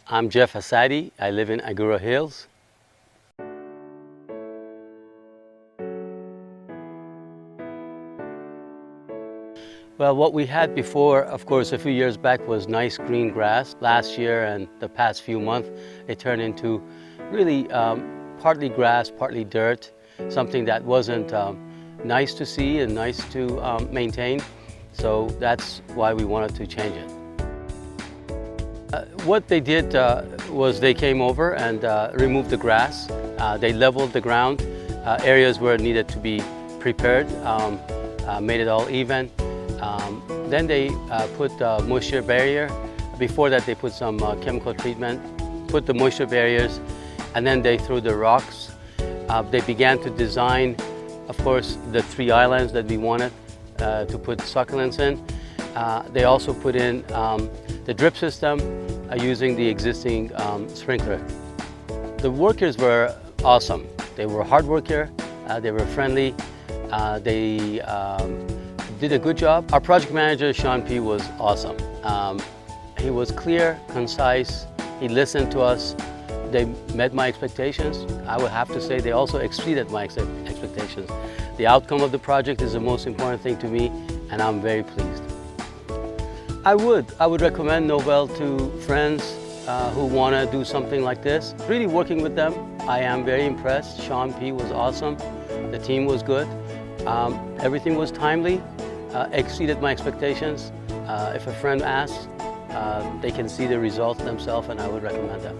I'm Jeff Asadi. I live in Agoura Hills. Well, what we had before, of course, a few years back was nice green grass. Last year and the past few months, it turned into really partly grass, partly dirt, something that wasn't nice to see and nice to maintain. So that's why we wanted to change it. What they did was they came over and removed the grass. They leveled the ground, areas where it needed to be prepared, made it all even. Then they put moisture barrier. Before that they put some chemical treatment, put the moisture barriers, and then they threw the rocks. They began to design, of course, the 3 islands that we wanted to put succulents in. They also put in the drip system using the existing sprinkler. The workers were awesome. They were hard worker, they were friendly, they did a good job. Our project manager, Sean P., was awesome. He was clear, concise, he listened to us. They met my expectations. I would have to say they also exceeded my expectations. The outcome of the project is the most important thing to me, and I'm very pleased. I would recommend Nobel to friends who want to do something like this. Really working with them, I am very impressed. Sean P. was awesome. The team was good. Everything was timely, exceeded my expectations. If a friend asks, they can see the results themselves, and I would recommend them.